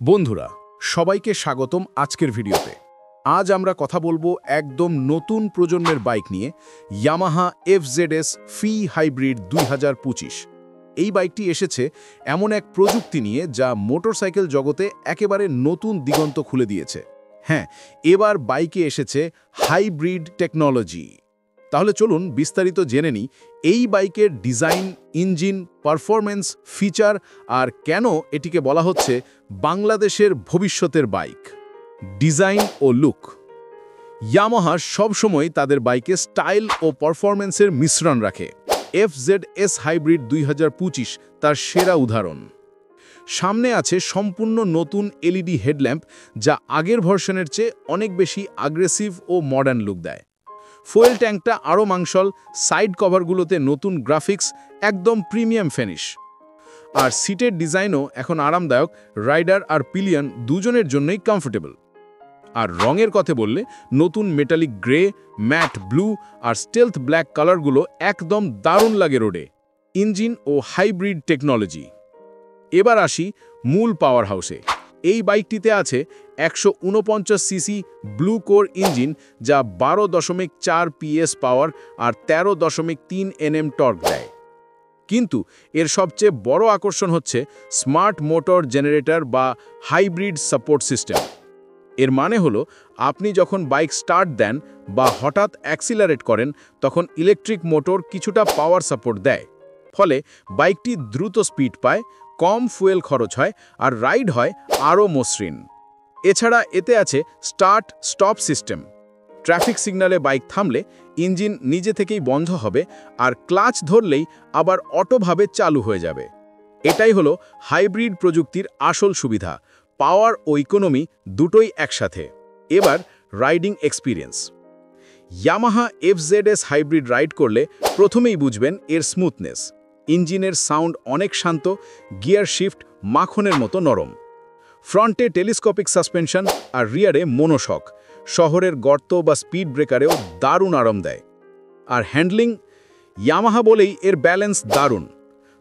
বন্ধুরা সবাইকে স্বাগতম আজকের ভিডিওতে। আজ আমরা কথা বলবো একদম নতুন প্রজন্মের বাইক নিয়ে, ইয়ামাহা FZS ফি হাইব্রিড 2025। এই বাইকটি এসেছে এমন এক প্রযুক্তি নিয়ে যা মোটরসাইকেল জগতে একেবারে নতুন দিগন্ত খুলে দিয়েছে। হ্যাঁ, এবার বাইকে এসেছে হাইব্রিড টেকনোলজি। তাহলে চলুন বিস্তারিত জেনে নিই এই বাইকের ডিজাইন, ইঞ্জিন, পারফরম্যান্স, ফিচার আর কেন এটিকে বলা হচ্ছে বাংলাদেশের ভবিষ্যতের বাইক। ডিজাইন ও লুক। ইয়ামাহা সবসময় তাদের বাইকে স্টাইল ও পারফরম্যান্সের মিশ্রণ রাখে। FZS হাইব্রিড 2025 তার সেরা উদাহরণ। সামনে আছে সম্পূর্ণ নতুন LED হেডল্যাম্প, যা আগের ভার্সনের চেয়ে অনেক বেশি অ্যাগ্রেসিভ ও মডার্ন লুক দেয়। ফুয়েল ট্যাঙ্কটা আরও মাংসল, সাইড কভারগুলোতে নতুন গ্রাফিক্স, একদম প্রিমিয়াম ফিনিশ। আর সিটের ডিজাইনও এখন আরামদায়ক, রাইডার আর পিলিয়ন দুজনের জন্যই কমফোর্টেবল। আর রঙের কথা বললে নতুন মেটালিক গ্রে, ম্যাট ব্লু আর স্টেলথ ব্ল্যাক কালারগুলো একদম দারুণ লাগে রোডে। ইঞ্জিন ও হাইব্রিড টেকনোলজি। এবার আসি মূল পাওয়ার হাউসে। এই বাইকটিতে আছে 149 সিসি ব্লু কোর ইঞ্জিন, যা 12.4 PS পাওয়ার আর 13.3 Nm টর্ক দেয়। কিন্তু এর সবচেয়ে বড় আকর্ষণ হচ্ছে স্মার্ট মোটর জেনারেটর বা হাইব্রিড সাপোর্ট সিস্টেম। এর মানে হলো আপনি যখন বাইক স্টার্ট দেন বা হঠাৎ অ্যাক্সিলারেট করেন, তখন ইলেকট্রিক মোটর কিছুটা পাওয়ার সাপোর্ট দেয়। ফলে বাইকটি দ্রুত স্পিড পায়, কম ফুয়েল খরচ হয় আর রাইড হয় আরও মসৃণ। এছাড়া এতে আছে স্টার্ট স্টপ সিস্টেম। ট্রাফিক সিগন্যালে বাইক থামলে ইঞ্জিন নিজে থেকেই বন্ধ হবে আর ক্লাচ ধরলেই আবার অটোভাবে চালু হয়ে যাবে। এটাই হলো হাইব্রিড প্রযুক্তির আসল সুবিধা, পাওয়ার ও ইকোনমি দুটোই একসাথে। এবার riding experience. Yamaha FZS hybrid ride করলে প্রথমেই বুঝবেন এর স্মুথনেস। ইঞ্জিনের সাউন্ড অনেক শান্ত, গিয়ার শিফট মাখনের মতো নরম। ফ্রন্টে টেলিস্কোপিক সাসপেনশন আর রিয়ারে মোনোশক, শহরের গর্ত বা স্পিড ব্রেকারেও দারুণ আরাম দেয়। আর হ্যান্ডলিং, ইয়ামাহা বলেই এর ব্যালেন্স দারুণ।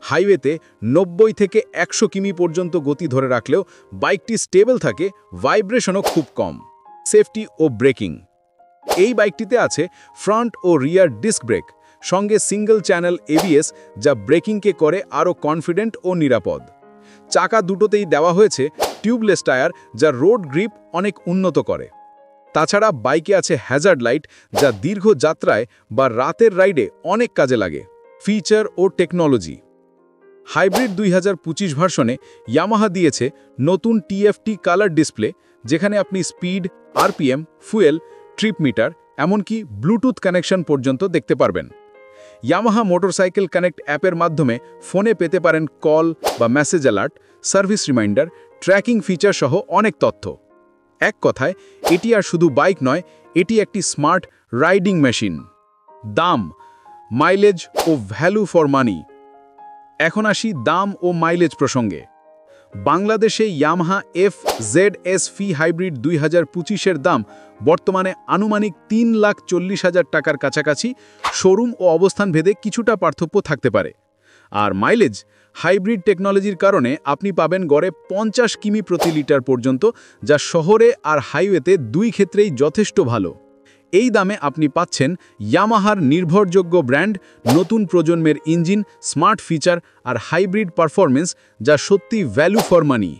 হাইওয়েতে 90 থেকে 100 কিমি পর্যন্ত গতি ধরে রাখলেও বাইকটি স্টেবল থাকে, ভাইব্রেশনও খুব কম। সেফটি ও ব্রেকিং। এই বাইকটিতে আছে ফ্রন্ট ও রিয়ার ডিস্ক ব্রেক, সঙ্গে সিঙ্গল চ্যানেল ABS, যা ব্রেকিংকে করে আরও কনফিডেন্ট ও নিরাপদ। চাকা দুটোতেই দেওয়া হয়েছে টিউবলেস টায়ার, যা রোড গ্রিপ অনেক উন্নত করে। তাছাড়া বাইকে আছে হ্যাজার্ড লাইট, যা দীর্ঘ যাত্রায় বা রাতের রাইডে অনেক কাজে লাগে। ফিচার ও টেকনোলজি। হাইব্রিড 2025 ভার্সনে ইয়ামাহা দিয়েছে নতুন TFT কালার ডিসপ্লে, যেখানে আপনি speed, RPM, fuel, trip meter, এমনকি ব্লুটুথ কানেকশন পর্যন্ত দেখতে পারবেন। ইয়ামাহা মোটরসাইকেল কানেক্ট অ্যাপের মাধ্যমে ফোনে পেতে পারেন কল বা message alert, service reminder, tracking feature সহ অনেক তথ্য। এক কথায় এটি আর শুধু বাইক নয়, এটি একটি স্মার্ট রাইডিং মেশিন। দাম, মাইলেজ ও ভ্যালু ফর মানি। এখন আসি দাম ও মাইলেজ প্রসঙ্গে। বাংলাদেশে ইয়ামাহা FZS ফি হাইব্রিড 2025-এর দাম বর্তমানে আনুমানিক 3,40,000 টাকার কাছাকাছি। শোরুম ও অবস্থান ভেদে কিছুটা পার্থক্য থাকতে পারে। আর মাইলেজ, হাইব্রিড টেকনোলজির কারণে আপনি পাবেন গড়ে 50 কিমি প্রতি লিটার পর্যন্ত, যা শহরে আর হাইওয়েতে দুই ক্ষেত্রেই যথেষ্ট ভালো। এই দামে আপনি পাচ্ছেন ইয়ামাহার নির্ভরযোগ্য ব্র্যান্ড, নতুন প্রজন্মের ইঞ্জিন, স্মার্ট ফিচার আর হাইব্রিড পারফরম্যান্স, যা সত্যি ভ্যালু ফর মানি।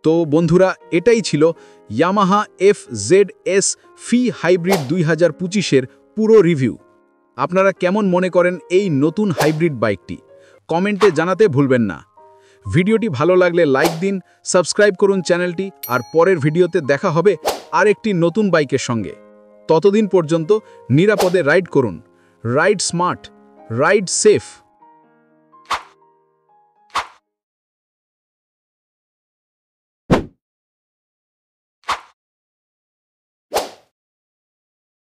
তো বন্ধুরা, এটাই ছিল ইয়ামাহা FZS ফি হাইব্রিড 2025-এর পুরো রিভিউ। আপনারা কেমন মনে করেন এই নতুন হাইব্রিড বাইকটি? কমেন্টে জানাতে ভুলবেন না। ভিডিওটি ভালো লাগলে লাইক দিন, সাবস্ক্রাইব করুন চ্যানেলটি, আর পরের ভিডিওতে দেখা হবে আরেকটি নতুন বাইকের সঙ্গে। ততদিন পর্যন্ত নিরাপদে রাইড করুন। Ride smart, ride safe.